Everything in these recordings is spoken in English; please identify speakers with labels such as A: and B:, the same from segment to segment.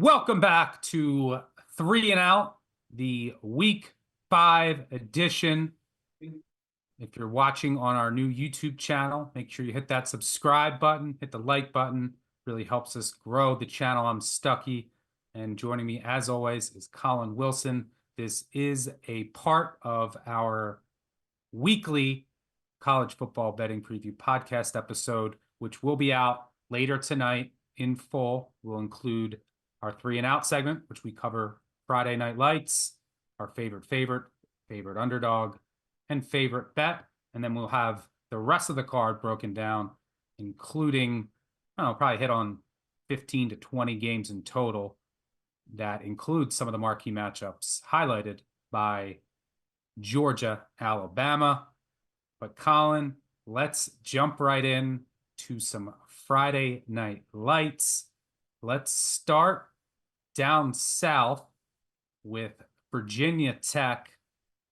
A: Welcome back to Three and Out, the Week 5 edition. If you're watching on our new YouTube channel, make sure you hit that subscribe button, hit the like button. Really helps us grow the channel. I'm Stucky, and joining me, as always, is Colin Wilson. This is a part of our weekly college football betting preview podcast episode, which will be out later tonight in full. We'll include our Three and Out segment, which we cover Friday Night Lights, our favorite underdog, and favorite bet. And then we'll have the rest of the card broken down, including, I don't know, probably hit on 15 to 20 games in total. That includes some of the marquee matchups highlighted by Georgia, Alabama. But Colin, let's jump right in to some Friday Night Lights. Let's start down south with Virginia Tech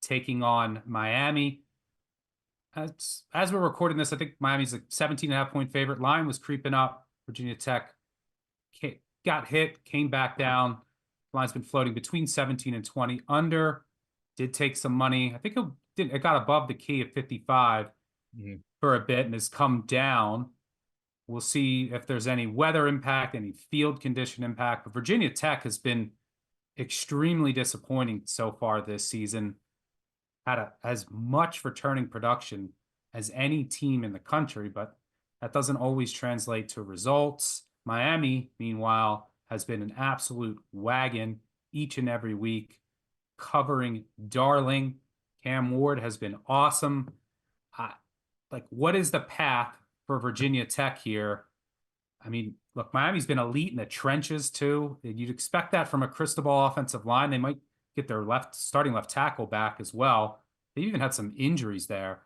A: taking on Miami. As we're recording this, I think Miami's a 17.5-point favorite. Line was creeping up. Virginia Tech got hit, came back down. Line's been floating between 17 and 20. Under did take some money. I think it got above the key of 55 for a bit and has come down. We'll see if there's any weather impact, any field condition impact. But Virginia Tech has been extremely disappointing so far this season. Had as much returning production as any team in the country, but that doesn't always translate to results. Miami, meanwhile, has been an absolute wagon each and every week, covering darling. Cam Ward has been awesome. What is the path for Virginia Tech here? I mean, look, Miami's been elite in the trenches too. You'd expect that from a Cristobal offensive line. They might get their starting left tackle back as well. They even had some injuries there.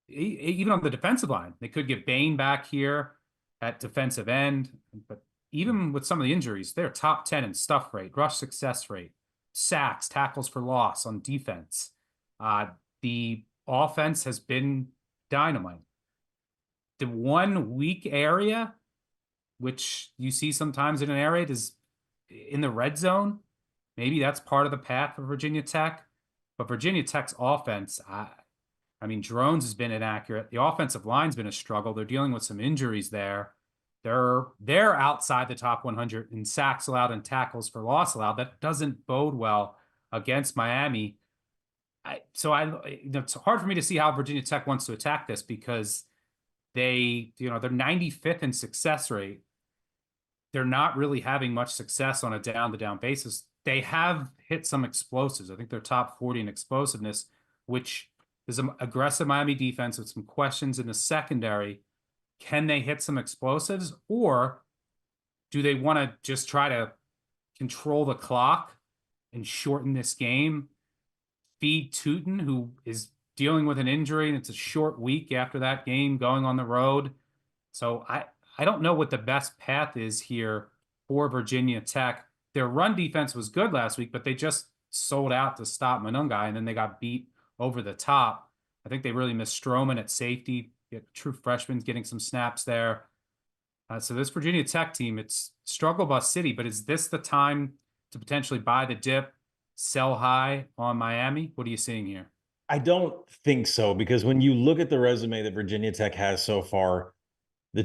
A: Even on the defensive line, they could get Bain back here at defensive end. But even with some of the injuries, they're top 10 in stuff rate, rush success rate, sacks, tackles for loss on defense. The offense has been dynamite. The one weak area, which you see sometimes in an air raid, is in the red zone. Maybe that's part of the path for Virginia Tech. But Virginia Tech's offense, I mean, Drones has been inaccurate. The offensive line's been a struggle. They're dealing with some injuries there. They're outside the top 100 in sacks allowed and tackles for loss allowed. That doesn't bode well against Miami. It's hard for me to see how Virginia Tech wants to attack this because they're 95th in success rate. They're not really having much success on a down-to-down basis. They have hit some explosives. I think they're top 40 in explosiveness, which is an aggressive Miami defense with some questions in the secondary. Can they hit some explosives, or do they want to just try to control the clock and shorten this game? Feed Tootin, who is dealing with an injury, and it's a short week after that game going on the road. So I don't know what the best path is here for Virginia Tech. Their run defense was good last week, but they just sold out to stop Monungai, and then they got beat over the top. I think they really missed Stroman at safety. True freshman's getting some snaps there. So this Virginia Tech team, it's struggle bus city, but is this the time to potentially buy the dip, sell high on Miami? What are you seeing here?
B: I don't think so, because when you look at the resume that Virginia Tech has so far, the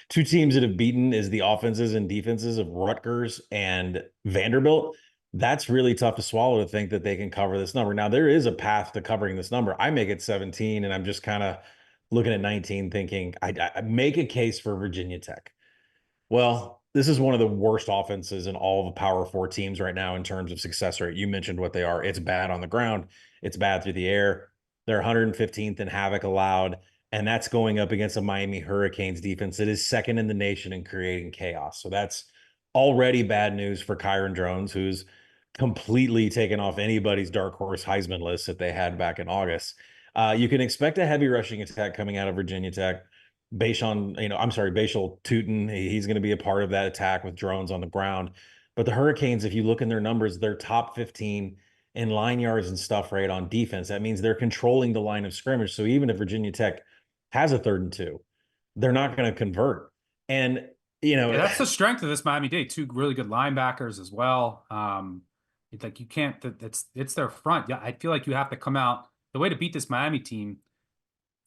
B: two teams that have beaten is the offenses and defenses of Rutgers and Vanderbilt. That's really tough to swallow to think that they can cover this number. Now, there is a path to covering this number. I make it 17, and I'm just kind of looking at 19 thinking I make a case for Virginia Tech. Well, this is one of the worst offenses in all of the Power 4 teams right now in terms of success rate. You mentioned what they are. It's bad on the ground. It's bad through the air. They're 115th in havoc allowed, and that's going up against a Miami Hurricanes defense that is second in the nation in creating chaos. So that's already bad news for Kyron Drones, who's completely taken off anybody's dark horse Heisman list that they had back in August. You can expect a heavy rushing attack coming out of Virginia Tech. Bashal Tootin, he's going to be a part of that attack with Drones on the ground. But the Hurricanes, if you look in their numbers, they're top 15 in line yards and stuff right on defense. That means they're controlling the line of scrimmage. So even if Virginia Tech has a 3rd and 2, they're not going to convert. And You
A: Yeah,
B: know,
A: that's the strength of this Miami Dade. Two really good linebackers as well. It's like you can't. It's their front. Yeah, I feel like you have to come out. The way to beat this Miami team,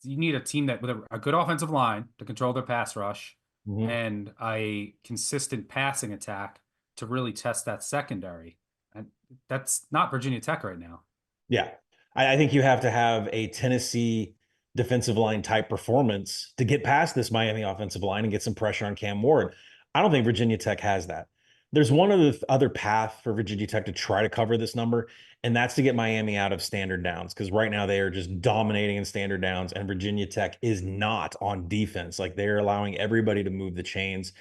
A: you need a team that with a good offensive line to control their pass rush
B: mhm.
A: and a consistent passing attack to really test that secondary. And that's not Virginia Tech right now.
B: Yeah. I think you have to have a Tennessee defensive line type performance to get past this Miami offensive line and get some pressure on Cam Ward. I don't think Virginia Tech has that. There's one other path for Virginia Tech to try to cover this number, and that's to get Miami out of standard downs because right now they are just dominating in standard downs, and Virginia Tech is not on defense. Like they're allowing everybody to move the chains.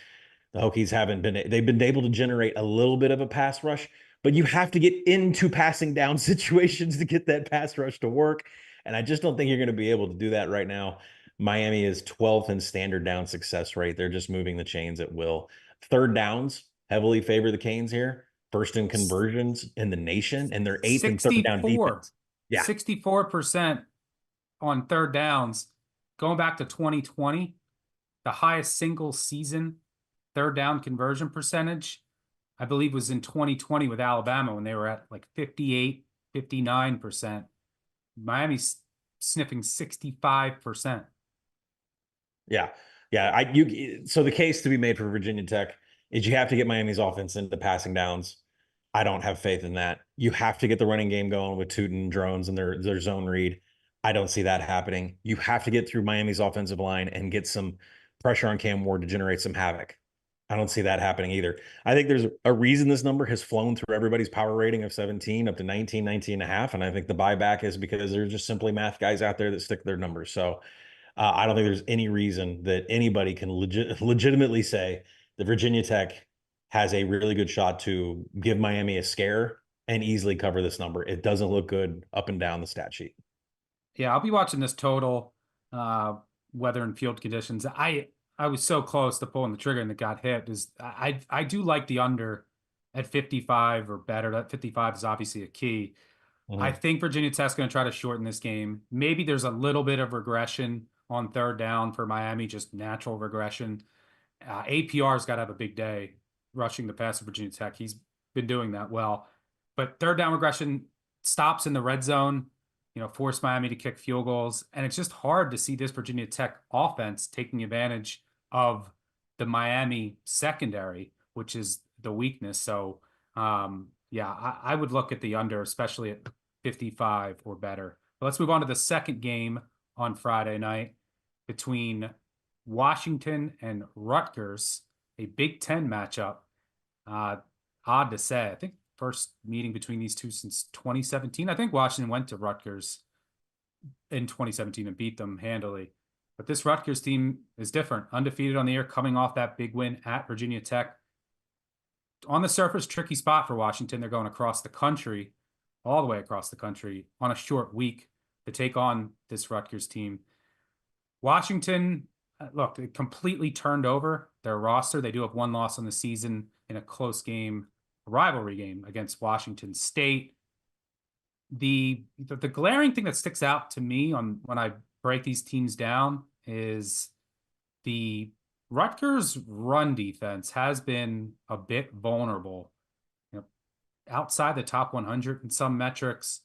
B: The Hokies they've been able to generate a little bit of a pass rush, but you have to get into passing down situations to get that pass rush to work. And I just don't think you're going to be able to do that right now. Miami is 12th in standard down success rate. They're just moving the chains at will. Third downs heavily favor the Canes here. First in conversions in the nation, and they're eighth in third down
A: 64,
B: defense. Yeah.
A: 64% on third downs. Going back to 2020, the highest single season third down conversion percentage, I believe, was in 2020 with Alabama when they were at like 58, 59%. Miami's sniffing 65%.
B: Yeah. Yeah. So the case to be made for Virginia Tech is you have to get Miami's offense into passing downs. I don't have faith in that. You have to get the running game going with Tootin and drones and their zone read. I don't see that happening. You have to get through Miami's offensive line and get some pressure on Cam Ward to generate some havoc. I don't see that happening either. I think there's a reason this number has flown through everybody's power rating of 17 up to 19, 19 and a half. And I think the buyback is because there's just simply math guys out there that stick their numbers. So I don't think there's any reason that anybody can legitimately say that Virginia Tech has a really good shot to give Miami a scare and easily cover this number. It doesn't look good up and down the stat sheet.
A: Yeah, I'll be watching this total weather and field conditions. I was so close to pulling the trigger and it got hit. I do like the under at 55 or better. That 55 is obviously a key. I
B: Mhm.
A: think Virginia Tech's going to try to shorten this game. Maybe there's a little bit of regression on third down for Miami, just natural regression. APR's got to have a big day rushing the pass of Virginia Tech. He's been doing that well. But third down regression stops in the red zone, force Miami to kick field goals. And it's just hard to see this Virginia Tech offense taking advantage of the Miami secondary, which is the weakness. So, yeah, I would look at the under, especially at 55 or better. But let's move on to the second game on Friday night between Washington and Rutgers, a Big Ten matchup. Uh, Odd to say. I think first meeting between these two since 2017. I think Washington went to Rutgers in 2017 and beat them handily. But this Rutgers team is different. Undefeated on the year, coming off that big win at Virginia Tech. On the surface, tricky spot for Washington. They're going across the country, all the way across the country on a short week to take on this Rutgers team. Washington, look, they completely turned over their roster. They do have one loss on the season in a close game, a rivalry game against Washington State. The glaring thing that sticks out to me on when I break these teams down is the Rutgers run defense has been a bit vulnerable. Outside the top 100 in some metrics.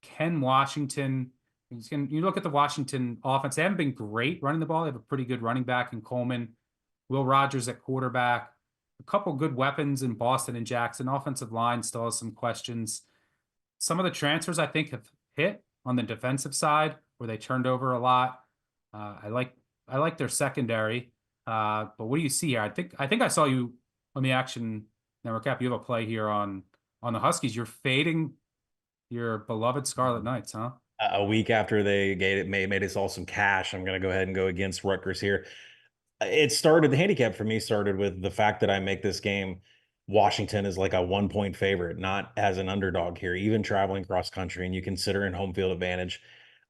A: Ken Washington, you look at the Washington offense, they haven't been great running the ball. They have a pretty good running back in Coleman, Will Rogers at quarterback, a couple good weapons in Boston and Jackson. Offensive line still has some questions. Some of the transfers I think have hit on the defensive side where they turned over a lot. I like their secondary. But what do you see here? I think I saw you on the Action Network app. You have a play here on the Huskies. You're fading your beloved Scarlet Knights, huh?
B: A week after they made us all some cash, I'm going to go ahead and go against Rutgers here. The handicap for me started with the fact that I make this game Washington is like a 1 point favorite, not as an underdog here, even traveling cross country, and you consider in home field advantage.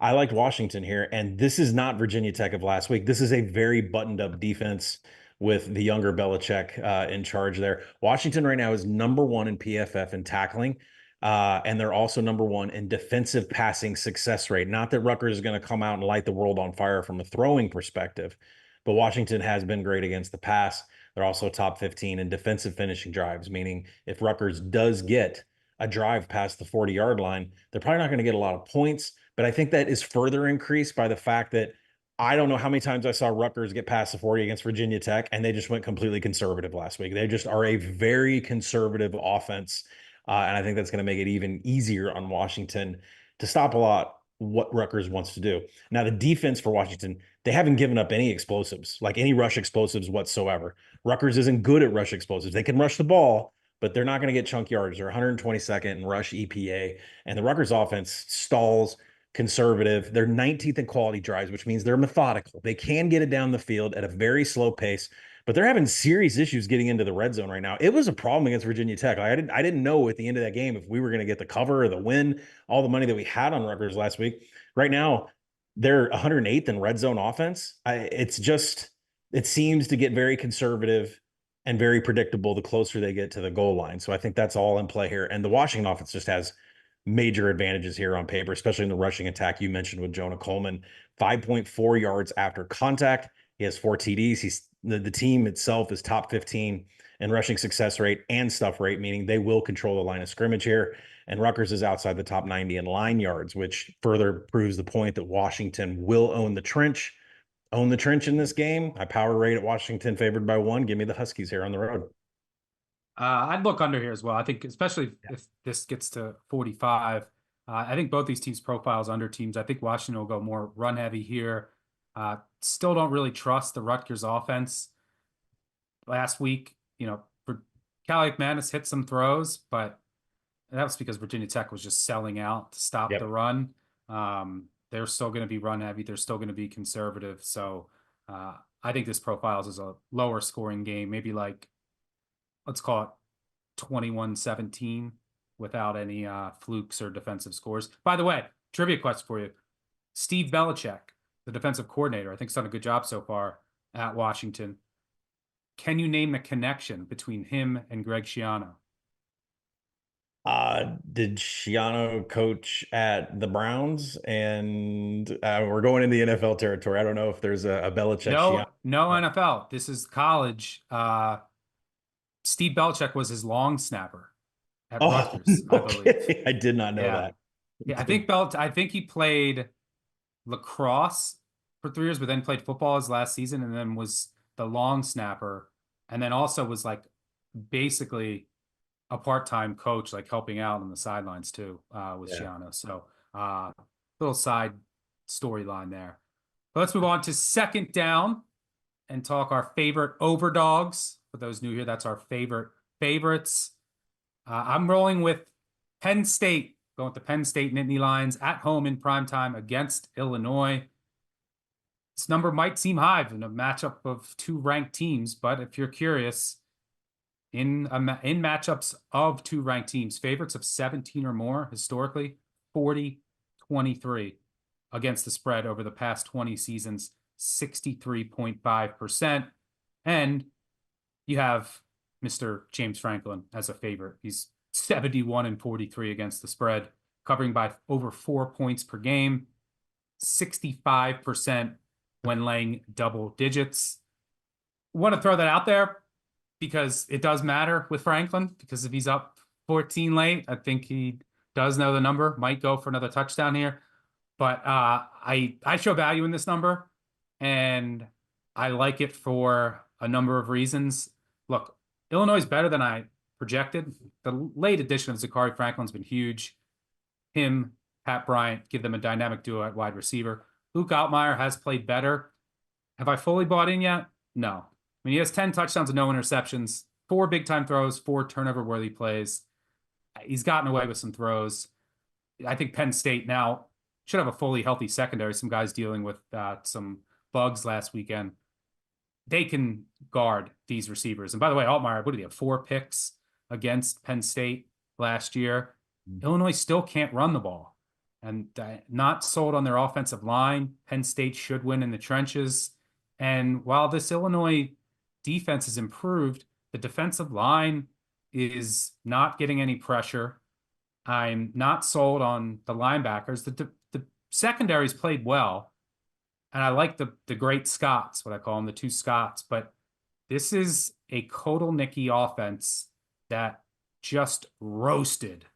B: I liked Washington here, and this is not Virginia Tech of last week. This is a very buttoned up defense with the younger Belichick in charge there. Washington right now is number one in PFF in tackling. And they're also number one in defensive passing success rate. Not that Rutgers is going to come out and light the world on fire from a throwing perspective, but Washington has been great against the pass. They're also top 15 in defensive finishing drives, meaning if Rutgers does get a drive past the 40-yard line, they're probably not going to get a lot of points. But I think that is further increased by the fact that I don't know how many times I saw Rutgers get past the 40 against Virginia Tech, and they just went completely conservative last week. They just are a very conservative offense. And I think that's going to make it even easier on Washington to stop a lot what Rutgers wants to do. Now, the defense for Washington, they haven't given up any explosives, like any rush explosives whatsoever. Rutgers isn't good at rush explosives. They can rush the ball, but they're not going to get chunk yards. They're 122nd in rush EPA. And the Rutgers offense stalls, conservative. They're 19th in quality drives, which means they're methodical. They can get it down the field at a very slow pace, but they're having serious issues getting into the red zone right now. It was a problem against Virginia Tech. I didn't know at the end of that game if we were going to get the cover or the win, all the money that we had on Rutgers last week. Right now, they're 108th in red zone offense. It seems to get very conservative and very predictable the closer they get to the goal line. So I think that's all in play here. And the Washington offense just has major advantages here on paper, especially in the rushing attack you mentioned with Jonah Coleman. 5.4 yards after contact. He has 4 TDs. The team itself is top 15 in rushing success rate and stuff rate, meaning they will control the line of scrimmage here. And Rutgers is outside the top 90 in line yards, which further proves the point that Washington will own the trench in this game. I power rate at Washington favored by 1. Give me the Huskies here on the road.
A: I'd look under here as well. I think especially if this gets to 45, I think both these teams profiles under teams. I think Washington will go more run heavy here. Still don't really trust the Rutgers offense. Last week, for Cali McManus hit some throws, but that was because Virginia Tech was just selling out to stop the run. They're still going to be run heavy. They're still going to be conservative. So I think this profiles as a lower scoring game, maybe like, let's call it 21-17 without any flukes or defensive scores. By the way, trivia question for you. Steve Belichick, the defensive coordinator, I think has done a good job so far at Washington. Can you name the connection between him and Greg Schiano?
B: Did Schiano coach at the Browns? And we're going into the NFL territory. I don't know if there's a Belichick Schiano.
A: No NFL. This is college. Steve Belichick was his long snapper at Rutgers, I believe.
B: I did not know that.
A: Yeah, I think he played lacrosse for 3 years, but then played football his last season, and then was the long snapper, and then also was like basically a part-time coach, like helping out on the sidelines too, with Schiano. So little side storyline there. But let's move on to second down and talk our favorite overdogs. For those new here, that's our favorites. I'm rolling with Penn State, going with the Penn State Nittany Lions at home in primetime against Illinois. This number might seem high in a matchup of 2 ranked teams, but if you're curious, in matchups of 2 ranked teams, favorites of 17 or more historically, 40-23 against the spread over the past 20 seasons, 63.5%. And you have Mr. James Franklin as a favorite. He's 71-43 against the spread, covering by over 4 points per game, 65% when laying double digits. Want to throw that out there because it does matter with Franklin, because if he's up 14 late, I think he does know the number, might go for another touchdown here. But I show value in this number, and I like it for a number of reasons. Look, Illinois is better than I projected. The late addition of Zachary Franklin's been huge. Him, Pat Bryant, give them a dynamic duo at wide receiver. Luke Altmaier has played better. Have I fully bought in yet? No. I mean, he has 10 touchdowns and no interceptions, 4 big-time throws, 4 turnover-worthy plays. He's gotten away with some throws. I think Penn State now should have a fully healthy secondary. Some guys dealing with some bugs last weekend. They can guard these receivers. And by the way, Altmaier, what did he have? 4 picks against Penn State last year. Illinois still can't run the ball. And not sold on their offensive line. Penn State should win in the trenches. And while this Illinois defense has improved, the defensive line is not getting any pressure. I'm not sold on the linebackers. The secondary's played well. And I like the great Scots, what I call them, the 2 Scots. But this is a Kotelnicki offense that just roasted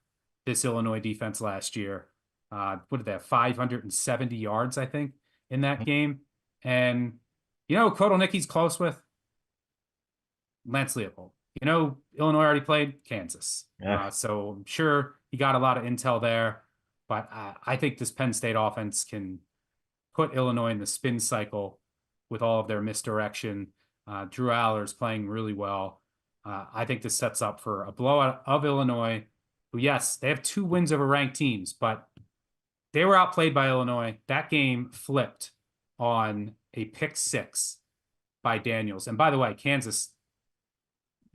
A: this Illinois defense last year. What did they have? 570 yards, I think, in that game. And, Kotelnicki's close with Lance Leopold. Illinois already played Kansas.
B: Yeah.
A: So I'm sure he got a lot of intel there. But I think this Penn State offense can put Illinois in the spin cycle with all of their misdirection. Drew Aller's playing really well. I think this sets up for a blowout of Illinois, who, yes, they have 2 wins over ranked teams, but they were outplayed by Illinois. That game flipped on a pick 6 by Daniels. And by the way, Kansas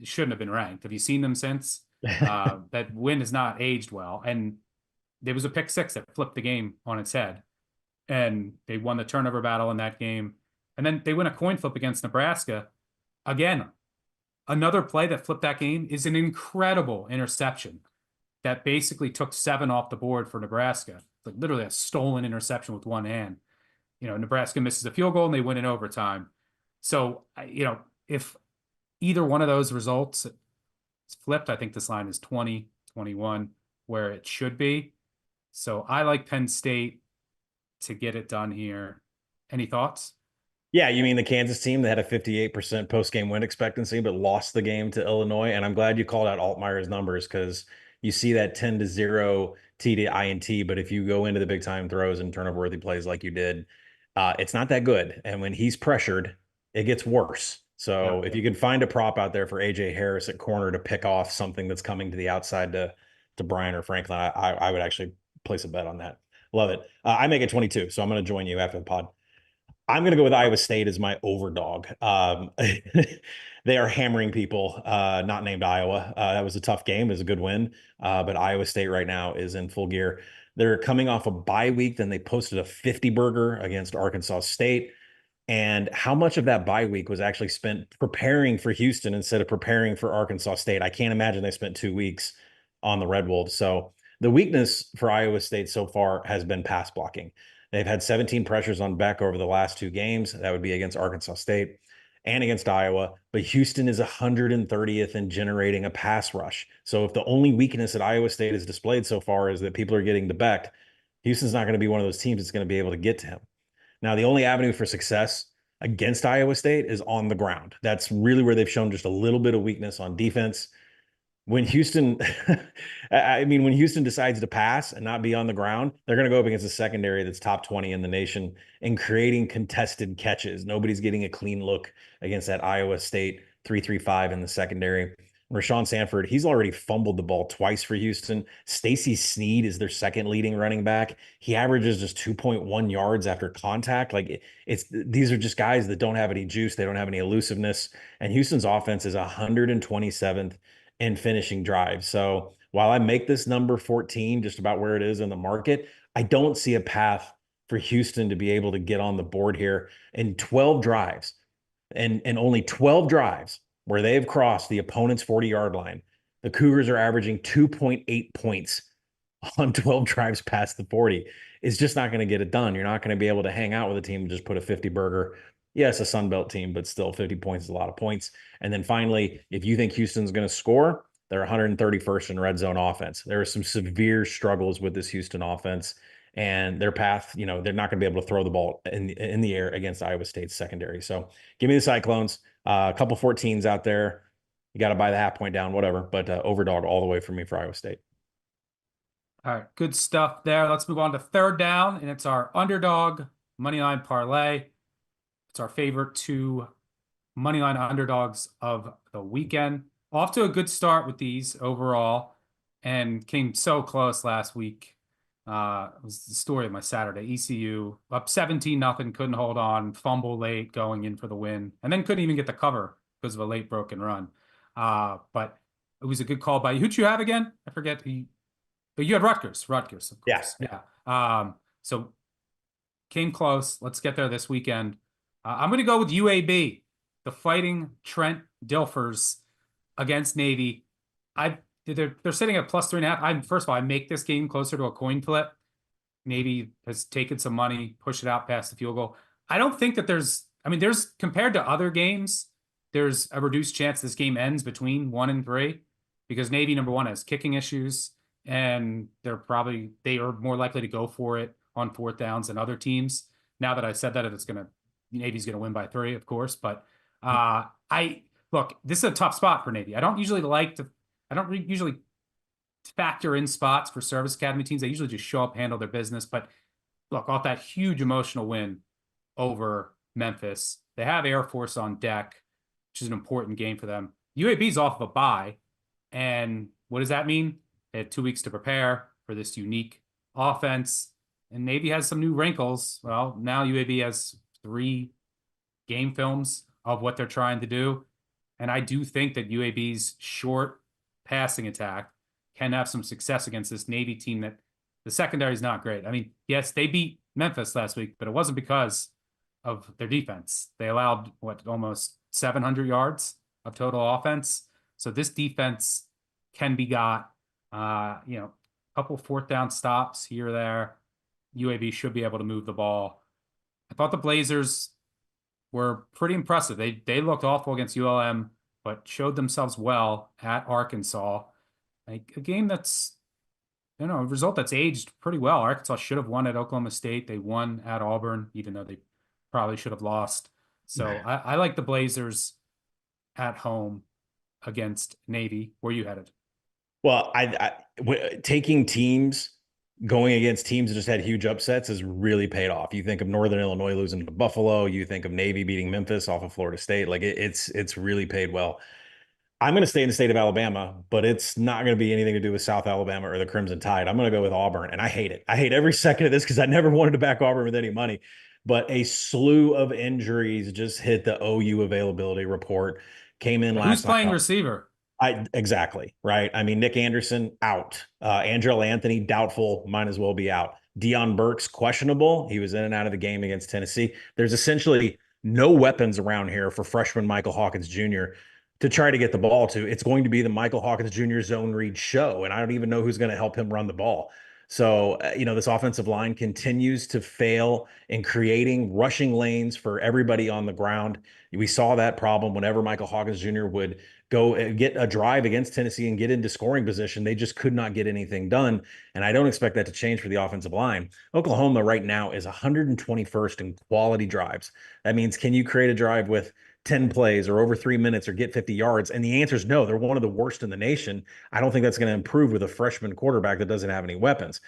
A: shouldn't have been ranked. Have you seen them since? That win has not aged well. And there was a pick 6 that flipped the game on its head. And they won the turnover battle in that game. And then they win a coin flip against Nebraska. Again, another play that flipped that game is an incredible interception that basically took 7 off the board for Nebraska. Like literally a stolen interception with one hand. Nebraska misses a field goal and they win in overtime. So, if either one of those results is flipped, I think this line is 20, 21, where it should be. So I like Penn State to get it done here. Any thoughts?
B: Yeah, you mean the Kansas team that had a 58% post-game win expectancy, but lost the game to Illinois. And I'm glad you called out Altmaier's numbers because you see that 10-0 T to INT. But if you go into the big time throws and turnover-worthy plays like you did, it's not that good. And when he's pressured, it gets worse. So if you could find a prop out there for AJ Harris at corner to pick off something that's coming to the outside to Brian or Franklin, I would actually place a bet on that. Love it. I make it 22, so I'm going to join you after the pod. I'm going to go with Iowa State as my overdog. They are hammering people, not named Iowa. That was a tough game. It was a good win. But Iowa State right now is in full gear. They're coming off a bye week. Then they posted a 50-burger against Arkansas State. And how much of that bye week was actually spent preparing for Houston instead of preparing for Arkansas State? I can't imagine they spent 2 weeks on the Red Wolves. So the weakness for Iowa State so far has been pass blocking. They've had 17 pressures on Beck over the last 2 games. That would be against Arkansas State and against Iowa. But Houston is 130th in generating a pass rush. So if the only weakness that Iowa State has displayed so far is that people are getting to Beck, Houston's not going to be one of those teams that's going to be able to get to him. Now, the only avenue for success against Iowa State is on the ground. That's really where they've shown just a little bit of weakness on defense. When Houston, when Houston decides to pass and not be on the ground, they're going to go up against a secondary that's top 20 in the nation and creating contested catches. Nobody's getting a clean look against that Iowa State 3-3-5 in the secondary. Rashawn Sanford, he's already fumbled the ball twice for Houston. Stacey Sneed is their second leading running back. He averages just 2.1 yards after contact. These are just guys that don't have any juice. They don't have any elusiveness. And Houston's offense is 127th in finishing drives. So while I make this number 14, just about where it is in the market, I don't see a path for Houston to be able to get on the board here in 12 drives and only 12 drives where they've crossed the opponent's 40-yard line. The Cougars are averaging 2.8 points on 12 drives past the 40. It's just not going to get it done. You're not going to be able to hang out with a team and just put a 50-burger. Yes, a Sun Belt team, but still 50 points is a lot of points. And then finally, if you think Houston's going to score, they're 131st in red zone offense. There are some severe struggles with this Houston offense and their path. They're not going to be able to throw the ball in the air against Iowa State's secondary. So give me the Cyclones. A couple 14s out there. You got to buy the half point down, whatever. But overdog all the way for me for Iowa State.
A: All right, good stuff there. Let's move on to third down, and it's our underdog moneyline parlay. It's our favorite 2 moneyline underdogs of the weekend. Off to a good start with these overall, and came so close last week. It was the story of my Saturday. ECU up 17-0, couldn't hold on, fumble late going in for the win, and then couldn't even get the cover because of a late broken run. But it was a good call by you. Who'd you have again? I forget. But you had Rutgers, of course. Yeah. So came close. Let's get there this weekend. I'm going to go with UAB, the Fighting Trent Dilfers against Navy. They're sitting at plus 3.5. First of all, I make this game closer to a coin flip. Navy has taken some money, pushed it out past the field goal. I don't think that there's compared to other games, there's a reduced chance this game ends between 1 and 3 because Navy, number one, has kicking issues, and they are more likely to go for it on 4th downs than other teams. Now that I said that, Navy's gonna win by 3, of course. But look, this is a tough spot for Navy. I don't usually factor in spots for service academy teams. They usually just show up, handle their business. But look, off that huge emotional win over Memphis, they have Air Force on deck, which is an important game for them. UAB's off of a bye. And what does that mean? They had 2 weeks to prepare for this unique offense. And Navy has some new wrinkles. Well, now UAB has 3 game films of what they're trying to do. And I do think that UAB's short passing attack can have some success against this Navy team that the secondary is not great. I mean, yes, they beat Memphis last week, but it wasn't because of their defense. They allowed, almost 700 yards of total offense. So this defense can be got, a couple 4th down stops here or there. UAB should be able to move the ball. I thought the Blazers were pretty impressive. They looked awful against ULM, but showed themselves well at Arkansas. Like a game that's, a result that's aged pretty well. Arkansas should have won at Oklahoma State. They won at Auburn, even though they probably should have lost. So I like the Blazers at home against Navy. Where you headed?
B: Well, taking teams going against teams that just had huge upsets has really paid off. You think of Northern Illinois losing to Buffalo. You think of Navy beating Memphis off of Florida State. Like it's really paid well. I'm going to stay in the state of Alabama, but it's not going to be anything to do with South Alabama or the Crimson Tide. I'm going to go with Auburn, and I hate it. I hate every second of this because I never wanted to back Auburn with any money. But a slew of injuries just hit the OU availability report. Came in last night.
A: Who's playing receiver?
B: Exactly, right? I mean, Nick Anderson out. Andrell Anthony doubtful, might as well be out. Deion Burks questionable. He was in and out of the game against Tennessee. There's essentially no weapons around here for freshman Michael Hawkins Jr. to try to get the ball to. It's going to be the Michael Hawkins Jr. zone read show, and I don't even know who's going to help him run the ball. So, this offensive line continues to fail in creating rushing lanes for everybody on the ground. We saw that problem whenever Michael Hawkins Jr. would go and get a drive against Tennessee and get into scoring position. They just could not get anything done. And I don't expect that to change for the offensive line. Oklahoma right now is 121st in quality drives. That means, can you create a drive with 10 plays or over 3 minutes or get 50 yards? And the answer is no. They're one of the worst in the nation. I don't think that's going to improve with a freshman quarterback that doesn't have any weapons.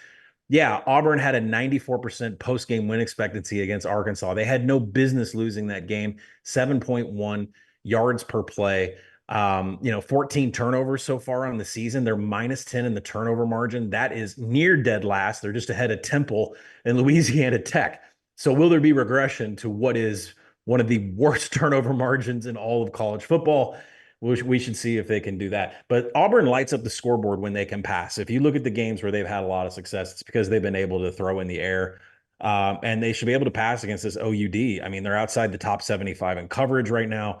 B: Yeah, Auburn had a 94% post-game win expectancy against Arkansas. They had no business losing that game. 7.1 yards per play. 14 turnovers so far on the season. They're -10 in the turnover margin. That is near dead last. They're just ahead of Temple and Louisiana Tech. So will there be regression to what is one of the worst turnover margins in all of college football? We should see if they can do that. But Auburn lights up the scoreboard when they can pass. If you look at the games where they've had a lot of success, it's because they've been able to throw in the air. And they should be able to pass against this OUD. I mean, they're outside the top 75 in coverage right now.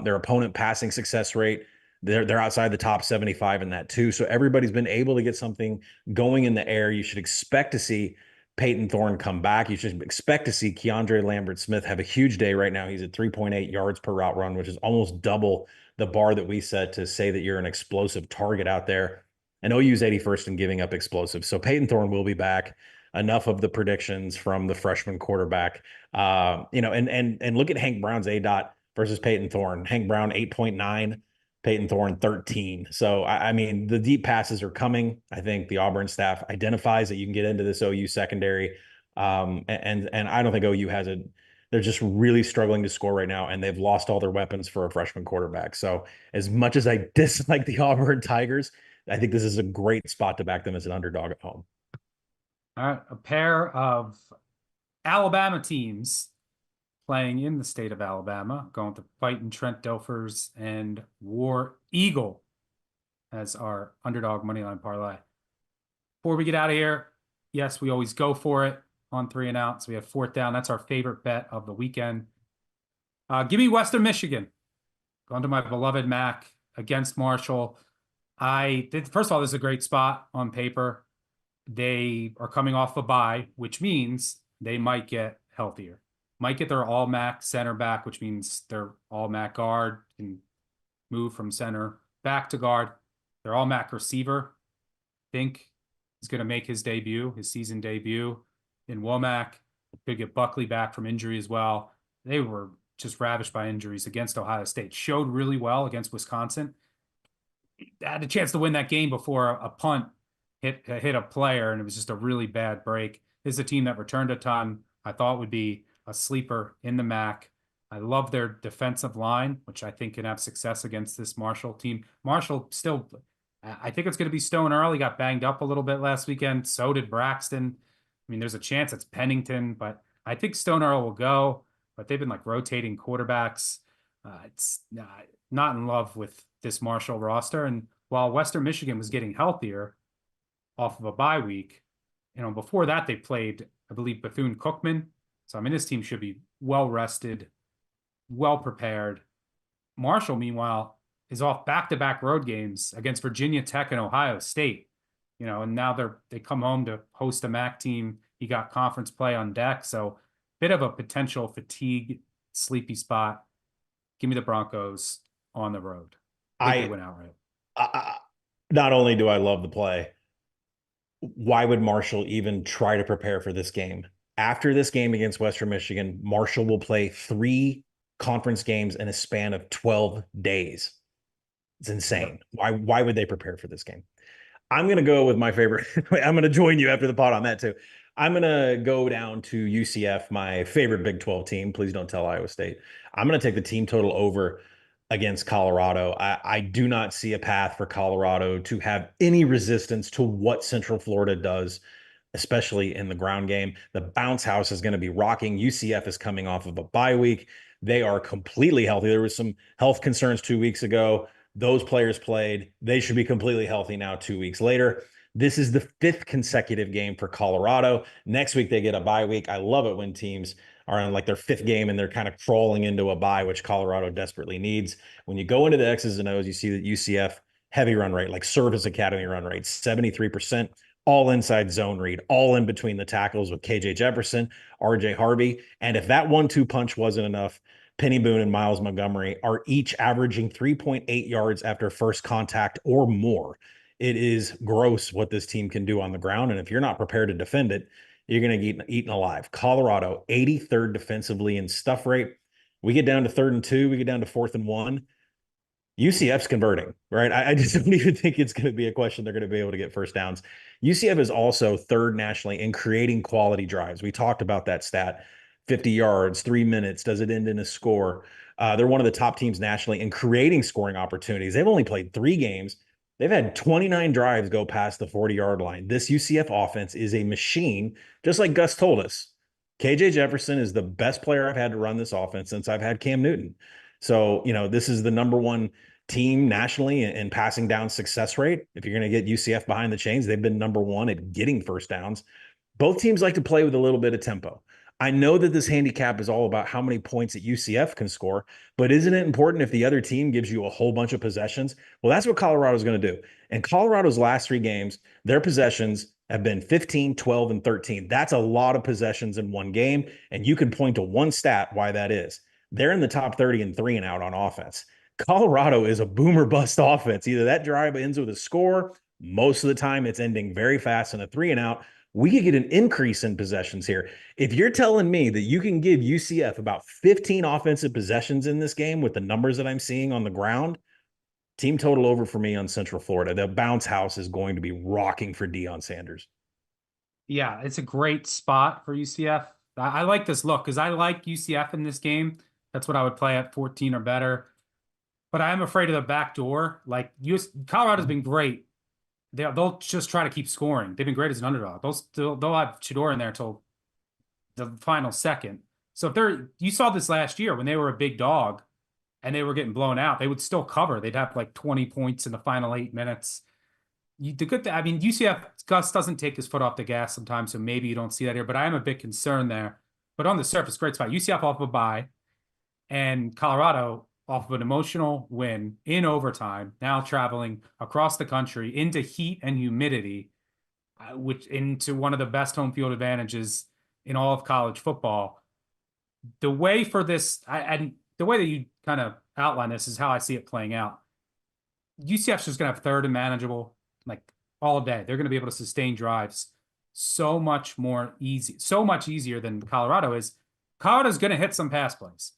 B: Their opponent passing success rate, they're outside the top 75 in that too. So everybody's been able to get something going in the air. You should expect to see Peyton Thorne come back. You should expect to see Keandre Lambert-Smith have a huge day right now. He's at 3.8 yards per route run, which is almost double the bar that we set to say that you're an explosive target out there. And OU's 81st in giving up explosives. So Peyton Thorne will be back. Enough of the predictions from the freshman quarterback. And look at Hank Brown's ADOT versus Peyton Thorne. Hank Brown 8.9, Peyton Thorne 13. So I mean, the deep passes are coming. I think the Auburn staff identifies that you can get into this OU secondary. And I don't think OU has a. They're just really struggling to score right now, and they've lost all their weapons for a freshman quarterback. So as much as I dislike the Auburn Tigers, I think this is a great spot to back them as an underdog at home.
A: All right, a pair of Alabama teams playing in the state of Alabama, going to Fighting Trent Dilfers and War Eagle as our underdog moneyline parlay. Before we get out of here, yes, we always go for it on 3 and out. So we have 4th down. That's our favorite bet of the weekend. Give me Western Michigan. Going to my beloved MAC against Marshall. First of all, this is a great spot on paper. They are coming off a bye, which means they might get healthier. might get their all MAC center back, which means their all MAC guard can move from center back to guard. Their all MAC receiver, I think, is going to make his debut, his season debut in Womack. Could get Buckley back from injury as well. They were just ravished by injuries against Ohio State. Showed really well against Wisconsin. Had a chance to win that game before a punt hit a player, and it was just a really bad break. This is a team that returned a ton. I thought would be a sleeper in the MAC. I love their defensive line, which I think can have success against this Marshall team. Marshall still, I think it's going to be Stone Early. Got banged up a little bit last weekend. So did Braxton. I mean, there's a chance it's Pennington, but I think Stone Earl will go. But they've been like rotating quarterbacks. It's not in love with this Marshall roster. And while Western Michigan was getting healthier off of a bye week, before that they played, I believe, Bethune-Cookman. So, I mean, this team should be well rested, well prepared. Marshall, meanwhile, is off back-to-back road games against Virginia Tech and Ohio State. And now they come home to host a MAC team. You got conference play on deck. So, bit of a potential fatigue, sleepy spot. Give me the Broncos on the road. I think they win outright.
B: Not only do I love the play, why would Marshall even try to prepare for this game? After this game against Western Michigan, Marshall will play 3 conference games in a span of 12 days. It's insane. Yeah. Why would they prepare for this game? I'm going to go with my favorite. I'm going to join you after the pod on that too. I'm going to go down to UCF, my favorite Big 12 team. Please don't tell Iowa State. I'm going to take the team total over against Colorado. I do not see a path for Colorado to have any resistance to what Central Florida does, especially in the ground game. The bounce house is going to be rocking. UCF is coming off of a bye week. They are completely healthy. There was some health concerns 2 weeks ago. Those players played. They should be completely healthy now 2 weeks later. This is the 5th consecutive game for Colorado. Next week, they get a bye week. I love it when teams are on like their 5th game and they're kind of crawling into a bye, which Colorado desperately needs. When you go into the X's and O's, you see that UCF heavy run rate, like Service Academy run rate, 73%, all inside zone read, all in between the tackles with KJ Jefferson, RJ Harvey. And if that 1-2 punch wasn't enough, Penny Boone and Miles Montgomery are each averaging 3.8 yards after first contact or more. It is gross what this team can do on the ground. And if you're not prepared to defend it, you're going to get eaten alive. Colorado, 83rd defensively in stuff rate. We get down to 3rd and 2. We get down to 4th and 1. UCF's converting, right? I just don't even think it's going to be a question they're going to be able to get first downs. UCF is also 3rd nationally in creating quality drives. We talked about that stat. 50 yards, 3 minutes. Does it end in a score? They're one of the top teams nationally in creating scoring opportunities. They've only played 3 games. They've had 29 drives go past the 40-yard line. This UCF offense is a machine, just like Gus told us. KJ Jefferson is the best player I've had to run this offense since I've had Cam Newton. So, this is the number 1 team nationally in passing down success rate. If you're going to get UCF behind the chains, they've been number 1 at getting first downs. Both teams like to play with a little bit of tempo. I know that this handicap is all about how many points that UCF can score, but isn't it important if the other team gives you a whole bunch of possessions? Well, that's what Colorado's going to do. And Colorado's last 3 games, their possessions have been 15, 12, and 13. That's a lot of possessions in one game, and you can point to one stat why that is. They're in the top 30 in 3 and out on offense. Colorado is a boomer bust offense. Either that drive ends with a score. Most of the time, it's ending very fast in a 3 and out. We could get an increase in possessions here. If you're telling me that you can give UCF about 15 offensive possessions in this game with the numbers that I'm seeing on the ground, team total over for me on Central Florida. The bounce house is going to be rocking for Deion Sanders.
A: Yeah, it's a great spot for UCF. I like this look because I like UCF in this game. That's what I would play at 14 or better. But I am afraid of the back door. Like Colorado's been great. They'll just try to keep scoring. They've been great as an underdog. They'll have Chidor in there till the final second. So you saw this last year when they were a big dog and they were getting blown out, they would still cover. They'd have like 20 points in the final 8 minutes. UCF, Gus doesn't take his foot off the gas sometimes, so maybe you don't see that here. But I am a bit concerned there. But on the surface, great spot. UCF off of a bye, and Colorado off of an emotional win in overtime, now traveling across the country into heat and humidity, which into one of the best home field advantages in all of college football. the way for this, and the way that you kind of outline this is how I see it playing out. UCF's just going to have third and manageable like all day. They're going to be able to sustain drives so much easier than Colorado is. Colorado's going to hit some pass plays.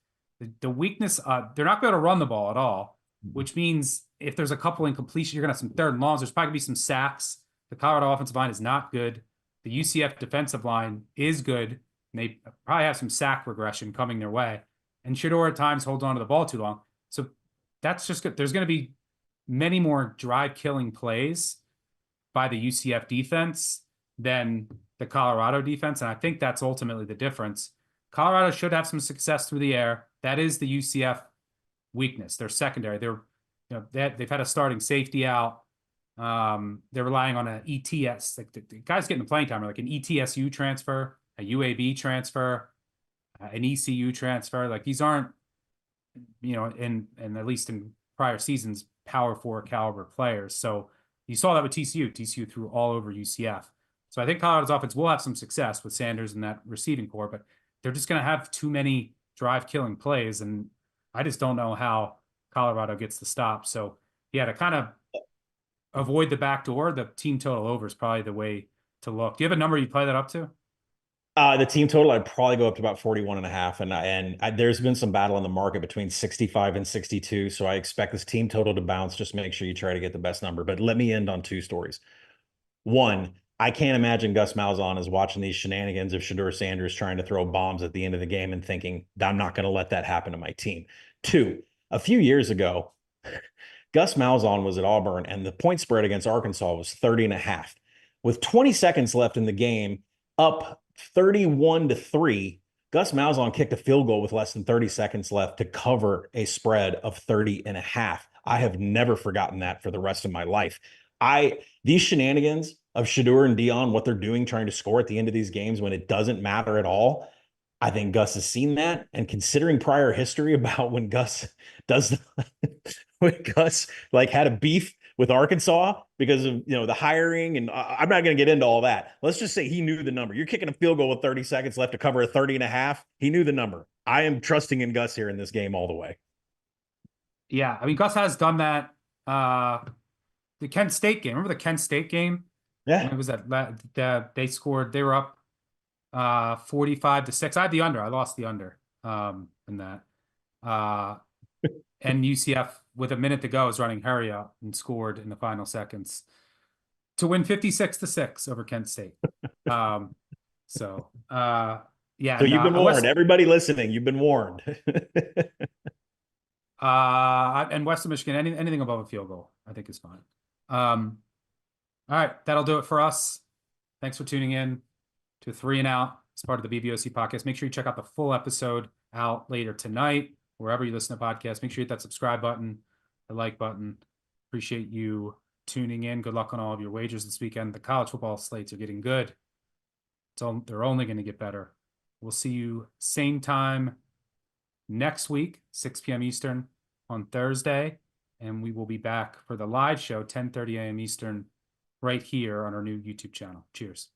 A: The weakness, they're not going to run the ball at all, which means if there's a couple incompletions, you're going to have some third and longs. There's probably going to be some sacks. The Colorado offensive line is not good. The UCF defensive line is good. And they probably have some sack regression coming their way. And Shedeur at times holds on to the ball too long. So that's just good. There's going to be many more drive-killing plays by the UCF defense than the Colorado defense. And I think that's ultimately the difference. Colorado should have some success through the air. That is the UCF weakness. They're secondary. They've had a starting safety out. They're relying on an ETS. Like the guys getting the playing time are like an ETSU transfer, a UAB transfer, an ECU transfer. Like these aren't, in at least in prior seasons, Power 4 caliber players. So you saw that with TCU. TCU threw all over UCF. So I think Colorado's offense will have some success with Sanders and that receiving core, but they're just going to have too many drive-killing plays, and I just don't know how Colorado gets the stop. So, yeah, to kind of avoid the back door, the team total over is probably the way to look. Do you have a number you play that up to?
B: The team total, I'd probably go up to about 41.5. And there's been some battle in the market between 65 and 62. So I expect this team total to bounce. Just make sure you try to get the best number. But let me end on two stories. One, I can't imagine Gus Malzahn is watching these shenanigans of Shedeur Sanders trying to throw bombs at the end of the game and thinking, I'm not going to let that happen to my team. Two, a few years ago, Gus Malzahn was at Auburn and the point spread against Arkansas was 30.5. With 20 seconds left in the game, up 31-3, Gus Malzahn kicked a field goal with less than 30 seconds left to cover a spread of 30.5. I have never forgotten that for the rest of my life. These shenanigans of Shedeur and Dion, what they're doing, trying to score at the end of these games when it doesn't matter at all. I think Gus has seen that. And considering prior history about when Gus like had a beef with Arkansas because of, the hiring, and I'm not going to get into all that. Let's just say he knew the number. You're kicking a field goal with 30 seconds left to cover a 30.5. He knew the number. I am trusting in Gus here in this game all the way.
A: Yeah. I mean, Gus has done that. The Kent State game. Remember the Kent State game?
B: Yeah.
A: When it was they scored, they were up 45-6. I had the under. I lost the under in that. And UCF with a minute to go is running hurry up and scored in the final seconds to win 56-6 over Kent State. Yeah.
B: So you've been warned. Everybody listening, you've been warned.
A: And Western Michigan, anything above a field goal, I think is fine. All right, that'll do it for us. Thanks for tuning in to 3 and Out as part of the BBOC podcast. Make sure you check out the full episode out later tonight, wherever you listen to podcasts. Make sure you hit that subscribe button, the like button. Appreciate you tuning in. Good luck on all of your wagers this weekend. The college football slates are getting good. They're only going to get better. We'll see you same time next week, 6 p.m. Eastern on Thursday. And we will be back for the live show, 10:30 a.m. Eastern, right here on our new YouTube channel. Cheers.